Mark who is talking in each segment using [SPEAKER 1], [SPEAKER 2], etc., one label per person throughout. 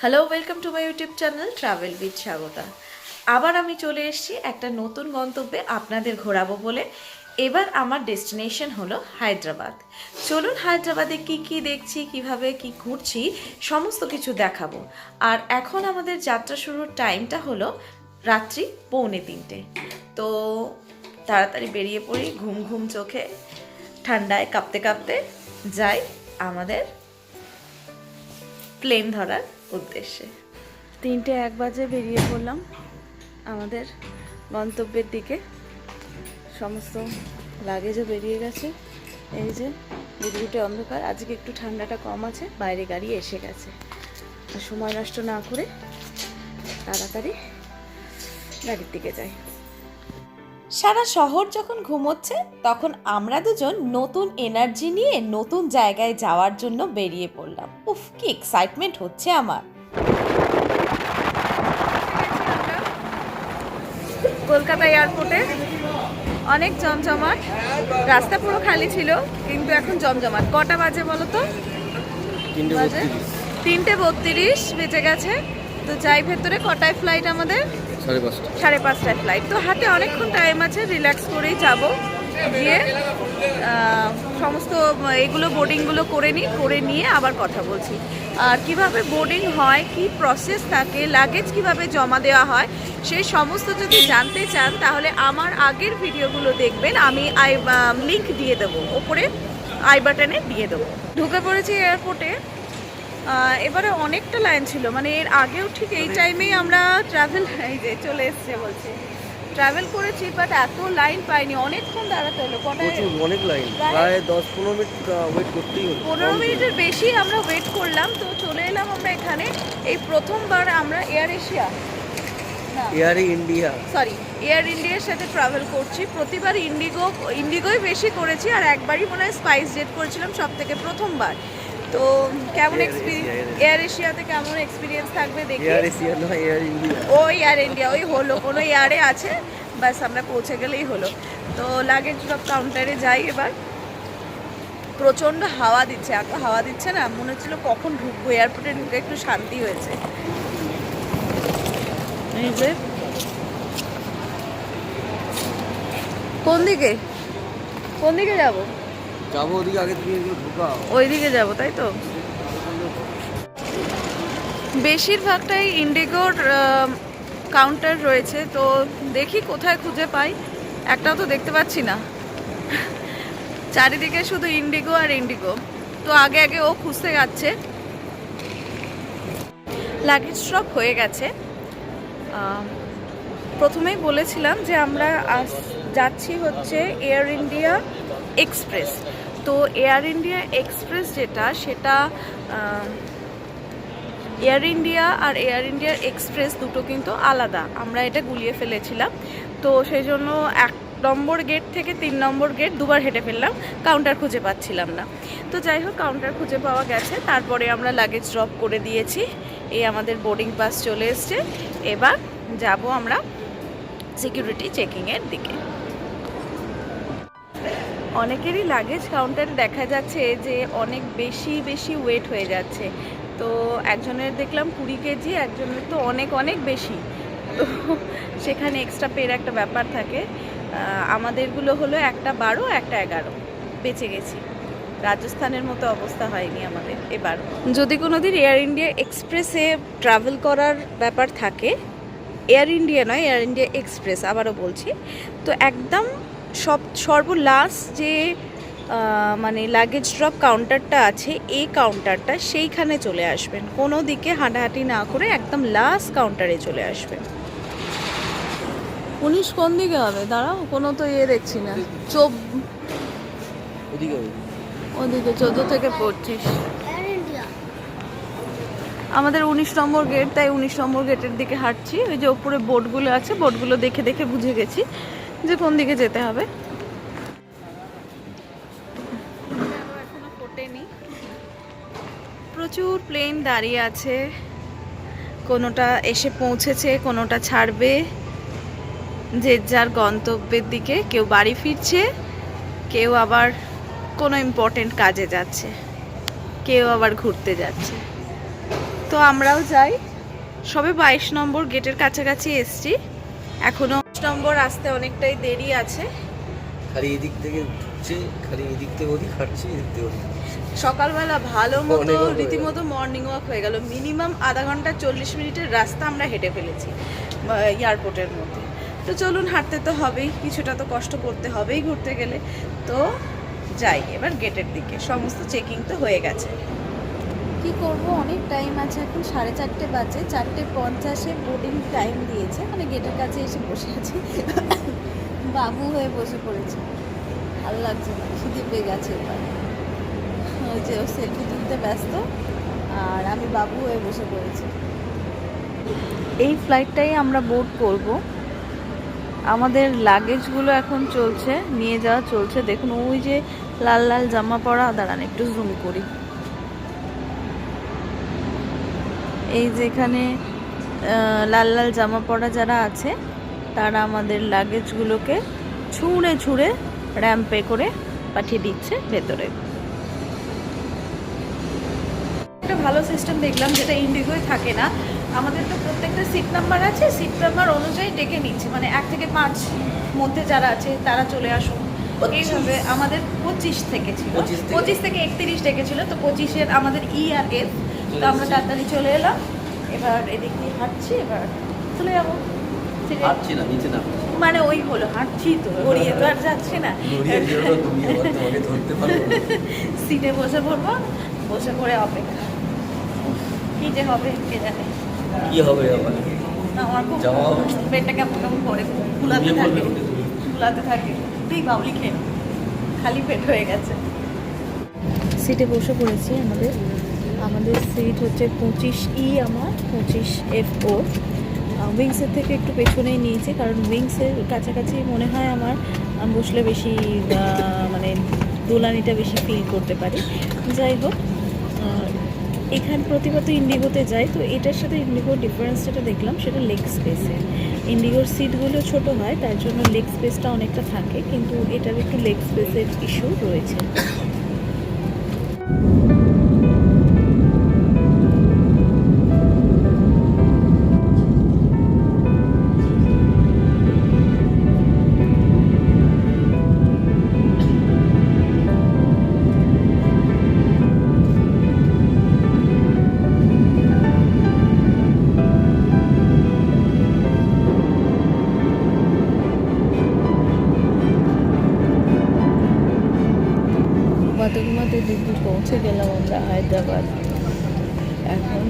[SPEAKER 1] Hello, welcome to my YouTube channel travel with Swagata. আবার আমি চলে এসেছি একটা নতুন গন্তব্যে আপনাদের ঘোরাবো বলে। এবার আমার ডেস্টিনেশন হলো হায়দ্রাবাদ। চলুন হায়দ্রাবাদে কি কি দেখছি, কিভাবে কি ঘুরছি, সমস্ত কিছু দেখাবো। আর এখন আমাদের যাত্রা শুরুর টাইমটা হলো রাত্রি 2:45। তো তাড়াতাড়ি বেরিয়ে পড়ি ঘুম ঘুম চোখে, ঠান্ডায় কাঁপতে কাঁপতে যাই আমাদের প্লেন ধরার উদ্দেশ্যে। 3:01 বাজে বেরিয়ে পড়লাম আমাদের গন্তব্যের দিকে। সমস্ত লাগেজও বেরিয়ে গেছে। এই যে গুটগুটে অন্ধকার, আজকে একটু ঠান্ডাটা কম আছে, বাইরে গাড়ি এসে গেছে। সময় নষ্ট না করে তাড়াতাড়ি গাড়ির দিকে যাই। সারা শহর যখন ঘুমোচ্ছে তখন আমরা দুজন নতুন এনার্জি নিয়ে নতুন জায়গায় যাওয়ার জন্য বেরিয়ে পড়লাম। উফ, কি এক্সাইটমেন্ট হচ্ছে আমার। কলকাতা এয়ারপোর্টে অনেক জমজমাট, রাস্তা পুরো খালি ছিল কিন্তু এখন জমজমাট। কটা বাজে বলো তো? 3:32 বেজে গেছে। তো যাই ভেতরে। কটায় ফ্লাইট আমাদের? 5:30টায় ফ্লাইট। তো হাতে অনেকক্ষণ টাইম আছে, রিল্যাক্স করেই যাব। গিয়ে সমস্ত এগুলো বোর্ডিংগুলো করে নিয়ে আবার কথা বলছি। আর কিভাবে বোর্ডিং হয়, কি প্রসেস থাকে, লাগেজ কিভাবে জমা দেওয়া হয়, সেই সমস্ত যদি জানতে চান তাহলে আমার আগের ভিডিওগুলো দেখবেন। আমি লিঙ্ক দিয়ে দেবো, ওপরে আই বাটনে দিয়ে দেবো। ঢুকে পড়েছি এয়ারপোর্টে। এবারে অনেকটা লাইন ছিল, মানে এর আগেও ঠিক এই টাইমেই আমরা এই যে চলে এসছে বলছে ট্রাভেল করেছি, বাট এত লাইন পাইনি, অনেকক্ষণ দাঁড়াতে হলো।
[SPEAKER 2] অনেক লাইন, প্রায় 10-15 মিনিট ওয়েট করতেই হলো।
[SPEAKER 1] 15 মিনিটের বেশি আমরা ওয়েট করলাম। তো চলে এলাম আমরা এখানে। এই প্রথমবার আমরা এয়ার ইন্ডিয়ার সাথে ট্রাভেল করছি। প্রতিবার ইন্ডিগোই বেশি করেছি, আর একবারই মনে হয় স্পাইস জেট করেছিলাম সব থেকে প্রথমবার। তো কেমন এয়ার এশিয়াতে কেমন এক্সপিরিয়েন্স থাকবে দেখি। এয়ার ইন্ডিয়া ওই হলো, কোনো এয়ারে আছে, বাস আমরা পৌঁছে গেলেই হলো। তো লাগেজ ড্রপ কাউন্টারে যাই এবার। প্রচণ্ড হাওয়া দিচ্ছে, এত হাওয়া দিচ্ছে না, মনে হচ্ছিল কখন ঢুকবো। এয়ারপোর্টে ঢুকে একটু শান্তি হয়েছে। এই যে কোন দিকে যাবো?
[SPEAKER 2] ওদিকে আগে থেকে ঢুকাও,
[SPEAKER 1] ওইদিকে যাবো, তাই তো। বেশিরভাগটাই ইন্ডিগোর কাউন্টার রয়েছে। তো দেখি কোথায় খুঁজে পাই। একটাও তো দেখতে পাচ্ছি না, চারিদিকে শুধু ইন্ডিগো আর ইন্ডিগো। তো আগে ও খুঁজতে যাচ্ছে। লাগেজ ড্রপ হয়ে গেছে। প্রথমেই বলেছিলাম যে আমরা যাচ্ছি হচ্ছে এয়ার ইন্ডিয়া এক্সপ্রেস। তো এয়ার ইন্ডিয়া এক্সপ্রেস সেটা এয়ার ইন্ডিয়া আর এয়ার ইন্ডিয়ার এক্সপ্রেস দুটো কিন্তু আলাদা। আমরা এটা গুলিয়ে ফেলেছিলাম। তো সেই জন্য 1 নম্বর গেট থেকে 3 নম্বর গেট দুবার হেঁটে ফেললাম, কাউন্টার খুঁজে পাচ্ছিলাম না। তো যাই হোক, কাউন্টার খুঁজে পাওয়া গেছে। তারপরে আমরা লাগেজ ড্রপ করে দিয়েছি। এই আমাদের বোর্ডিং পাস চলে এসছে। এবার যাব আমরা সিকিউরিটি চেকিংয়ের দিকে। অনেকেরই লাগেজ কাউন্টারে দেখা যাচ্ছে যে অনেক বেশি ওয়েট হয়ে যাচ্ছে। তো একজনের দেখলাম 20 কেজি, একজনের তো অনেক বেশি। তো সেখানে এক্সট্রা পের একটা ব্যাপার থাকে। আমাদেরগুলো হলো একটা 12, একটা 11। বেঁচে গেছি। রাজস্থানের মতো অবস্থা হয়নি আমাদের এবার। যদি কোনো দিন এয়ার ইন্ডিয়া এক্সপ্রেসে ট্রাভেল করার ব্যাপার থাকে, এয়ার ইন্ডিয়া নয়, এয়ার ইন্ডিয়া এক্সপ্রেস আবারও বলছি, তো একদম সর্বলাস্ট যে মানে লাগেজ ড্রপ কাউন্টারটা আছে, এই কাউন্টারটা সেইখানে চলে আসবেন। কোনো দিকে হাঁটাহাঁটি না করে একদম লাস্ট কাউন্টারে চলে আসবেন। 19 কোন দিকে হবে? দাঁড়াও, কোনো তো দেখছি না। ওদিকে 14 থেকে 25 আমাদের 19 নম্বর গেট, তাই 19 নম্বর গেটের দিকে হাঁটছি। ওই যে ওপরে বোর্ডগুলো আছে, বোর্ডগুলো দেখে বুঝে গেছি যে কোন দিকে যেতে হবে। এখনো ফোটেনি। প্রচুর প্লেন দাঁড়িয়ে আছে, কোনোটা এসে পৌঁছেছে, কোনোটা ছাড়বে, যে যার গন্তব্যের দিকে। কেউ বাড়ি ফিরছে, কেউ আবার কোনো ইম্পর্টেন্ট কাজে যাচ্ছে, কেউ আবার ঘুরতে যাচ্ছে। তো তো আমরাও যাই। সবে 22 নম্বর গেটের কাছাকাছি এসছি, এখনো 20 নম্বর আসতে অনেকটাই দেরি আছে।
[SPEAKER 2] খালি এদিক থেকে ঢুকছে, খালি এদিক থেকে ওদিক হাঁটছে, এদিক থেকে ওদিক হাঁটছে।
[SPEAKER 1] সকালবেলা ভালো মতো
[SPEAKER 2] Morning walk হয়ে
[SPEAKER 1] রীতিমতো মর্নিং ওয়াক হয়ে গেল। মিনিমাম আধা ঘন্টা 40 মিনিটের রাস্তা আমরা হেঁটে ফেলেছি এয়ারপোর্টের মধ্যে। তো চলুন, হাঁটতে তো হবেই, কিছুটা তো কষ্ট করতে হবেই ঘুরতে গেলে। তো যাই এবার গেটের দিকে। সমস্ত চেকিং তো হয়ে গেছে। কি করব, অনেক টাইম আছে, এখন 4:30 বাজে। 4:50-এ বোর্ডিং টাইম দিয়েছে, মানে গেটের কাছে এসে বসে আছি। বাবু হয়ে বসে পড়েছে, ভালো লাগছে না, খিদে পেয়ে গেছে এবার। ওই যে ও সেলফি তুলতে ব্যস্ত, আর আমি বাবু হয়ে বসে পড়েছি। এই ফ্লাইটটাই আমরা বোর্ড করব। আমাদের লাগেজগুলো এখন চলছে, নিয়ে যাওয়া চলছে। দেখুন ওই যে লাল লাল জামা পরা, দাঁড়ান একটু জুম করি। এই যেখানে লাল লাল জামা পরা যারা আছে, তারা আমাদের লাগেজগুলোকে ছুঁড়ে ছুঁড়ে র্যাম্পে করে পাঠিয়ে দিচ্ছে ভেতরে। একটা ভালো সিস্টেম দেখলাম, যেটা ইন্ডিগোয় থাকে না। আমাদের তো প্রত্যেকটা সিট নাম্বার আছে, সিট নাম্বার অনুযায়ী ডেকে নিচ্ছে, মানে 1 থেকে 5 মধ্যে যারা আছে তারা চলে আসুন। এইভাবে আমাদের 25 থেকে ছিল, 25 থেকে 31 ডেকেছিল। তো 25-এর আমাদের ই আর এফ, তো আমরা তাড়াতাড়ি চলে এলাম। এবার এদিক দিয়ে হাঁটছি, এবার চলে যাবো।
[SPEAKER 2] হাঁটছি না, নিচে না,
[SPEAKER 1] মানে ওই হলো হাঁটছি, তো গড়িয়ে তো আর যাচ্ছে না। সিটে বসে পড়বো, বসে পড়ে অপেক্ষা। কি যে হবে কে জানে,
[SPEAKER 2] কি হবে আবার।
[SPEAKER 1] না আমার খুব
[SPEAKER 2] যাওয়া
[SPEAKER 1] পেটটা কেমন কেমন করে ফুলাতে থাকে, ফুলাতে থাকে। তুই বাবলি খেয়ে খালি পেট হয়ে গেছে। সিটে বসে পড়েছি। আমাদের সিট হচ্ছে 25E, আমার 25FO। উইংসের থেকে একটু পেছনেই নিয়েছি, কারণ উইংসের কাছাকাছি মনে হয় আমার বসলে বেশি মানে দোলানিটা বেশি ফিল করতে পারি। যাই হোক, এখানে প্রতিবার ইন্ডিগোতে যাই, তো এটার সাথে ইন্ডিগোর ডিফারেন্স যেটা দেখলাম সেটা লেগ স্পেসে। ইন্ডিগোর সিটগুলো ছোট হয়, তার জন্য লেগ স্পেসটা অনেকটা থাকে, কিন্তু এটার একটু লেগ স্পেসের ইস্যু রয়েছে। ঘুমাতে দিব্যি পৌঁছে গেলাম আমরা হায়দ্রাবাদ। এখন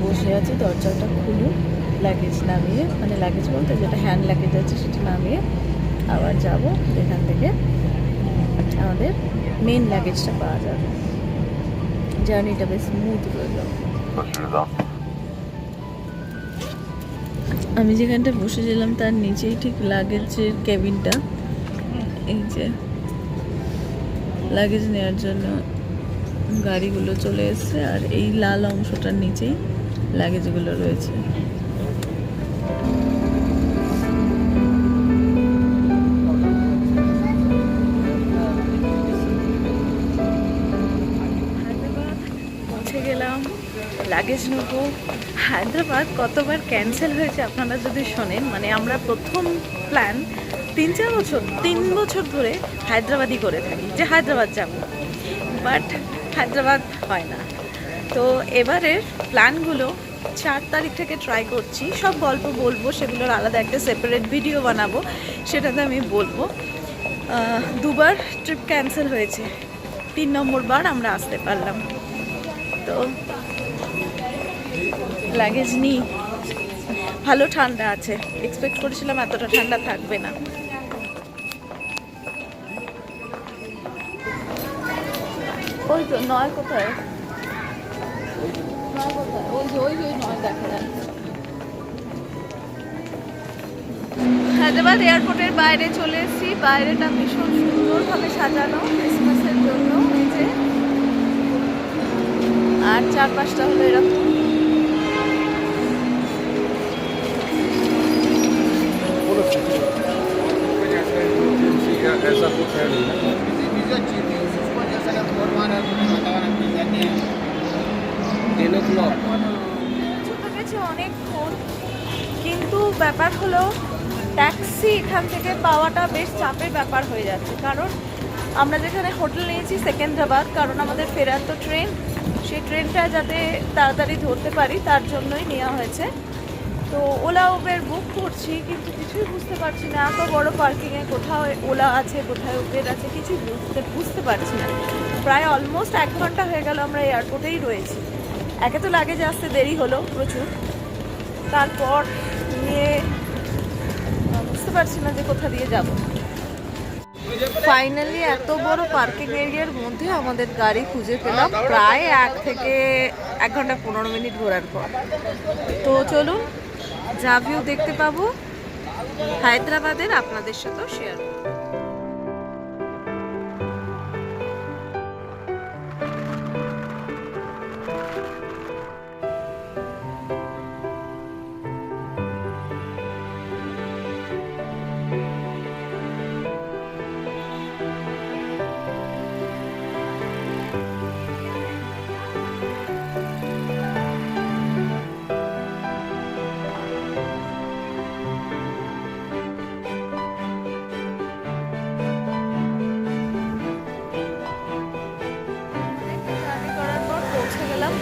[SPEAKER 1] বসে আছি, দরজাটা খুলুন, লাগেজ নামিয়ে, মানে লাগেজ বলতে যেটা হ্যান্ড লাগেজ আছে সেটা নামিয়ে আবার যাব, যেখান থেকে আমাদের মেন লাগেজটা পাওয়া যাবে। জার্নিটা বেশ স্মুথ রইল। আমি যেখানটা বসেছিলাম তার নিচেই ঠিক লাগেজের কেবিনটা। এই যে লাগেজ নেওয়ার জন্য গাড়িগুলো চলে এসছে, আর এই লাল অংশটার নিচেই লাগেজগুলো রয়েছে। হায়দ্রাবাদ পৌঁছে গেলাম, লাগেজ নেবো। হায়দ্রাবাদ কতবার ক্যান্সেল হয়েছে আপনারা যদি শোনেন, মানে আমরা প্রথম প্ল্যান 3 বছর ধরে হায়দ্রাবাদই করে থাকি, যে হায়দ্রাবাদ যাব, বাট হায়দ্রাবাদ হয় না। তো এবারের প্ল্যানগুলো 4 তারিখ থেকে ট্রাই করছি। সব গল্প বলবো, সেগুলোর আলাদা একটা সেপারেট ভিডিও বানাবো, সেটাতে আমি বলবো। 2বার ট্রিপ ক্যান্সেল হয়েছে, 3 নম্বর বার আমরা আসতে পারলাম। তো লাগেজ নিই। ভালো ঠান্ডা আছে, এক্সপেক্ট করেছিলাম এতটা ঠান্ডা থাকবে না। ওই তো 9 কোথায়, 9 কোথায়, ওই 9 দেখা যাচ্ছে। হায়দ্রাবাদ এয়ারপোর্টের বাইরে চলে এসেছি। বাইরেটা ভীষণ সুন্দরভাবে সাজানো ক্রিসমাসের জন্য, এই যে, আর চারপাশটা হলো এরকম।
[SPEAKER 2] ऐसा कुछ है नहीं।
[SPEAKER 3] उसको जैसा 4
[SPEAKER 2] 10 o'clock।
[SPEAKER 1] ব্যাপার হলো ট্যাক্সি এখান থেকে পাওয়াটা বেশ চাপের ব্যাপার হয়ে যাচ্ছে, কারণ আমরা যেখানে হোটেল নিয়েছি সেকেন্দ্রাবাদ, কারণ আমাদের ফেরার তো ট্রেন, সেই ট্রেনটা যাতে তাড়াতাড়ি ধরতে পারি তার জন্যই নেওয়া হয়েছে। তো ওলা উবের বুক করছি, কিন্তু কিছুই বুঝতে পারছি না। এত বড় পার্কিংয়ে কোথাও ওলা আছে, কোথায় উবের আছে, কিছুই বুঝতে পারছি না। প্রায় অলমোস্ট 1 ঘন্টা হয়ে গেল আমরা এয়ারপোর্টেই রয়েছি। একে তো লাগেজ আসতে দেরি হলো প্রচুর, তারপর নিয়ে বুঝতে পারছি না যে কোথা দিয়ে যাব। ফাইনালি এত বড় পার্কিং এরিয়ার মধ্যে আমাদের গাড়ি খুঁজে পেলাম, প্রায় 1 থেকে 1 ঘন্টা 15 মিনিট ঘোরার পর। তো চলুন, যা ভিউ দেখতে পাবো হায়দ্রাবাদের আপনাদের সাথেও শেয়ার করব।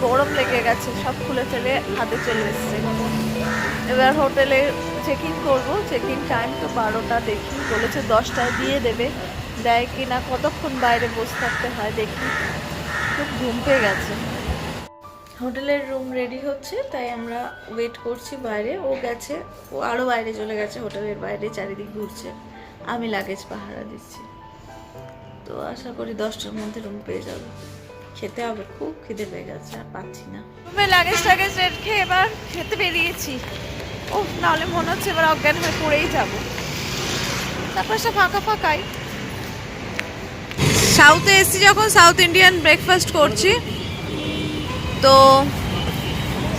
[SPEAKER 1] গরম লেগে গেছে, সব খুলে ফেলে হাতে চলে এসছে। এবার হোটেলে চেক ইন করবো, চেক ইন টাইম তো 12টা, দেখি বলেছে 10টায় দিয়ে দেবে, দেয় কি না, কতক্ষণ বাইরে বসে থাকতে হয় দেখি। খুব ঘুম পেয়ে গেছে। হোটেলের রুম রেডি হচ্ছে, তাই আমরা ওয়েট করছি বাইরে। ও গেছে, ও আরও বাইরে চলে গেছে, হোটেলের বাইরে চারিদিক ঘুরছে, আমি লাগেজ পাহারা দিচ্ছি। তো আশা করি 10টার মধ্যে রুম পেয়ে যাবো। খেতে হবে, খুব খিদে পেয়ে গেছে, আর পাচ্ছি না। রুমে লাগেজ রেখে এবার খেতে বেরিয়েছি। ও নাহলে মনে হচ্ছে এবার অজ্ঞান হয়ে পড়েই যাবো। চারপাশটা ফাঁকা ফাঁকাই। সাউথে এসছি যখন, সাউথ ইন্ডিয়ান ব্রেকফাস্ট করছি। তো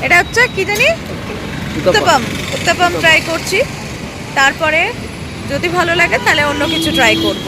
[SPEAKER 1] এটা হচ্ছে কি জানি, উত্তাপাম ট্রাই করছি। তারপরে যদি ভালো লাগে তাহলে অন্য কিছু ট্রাই করব।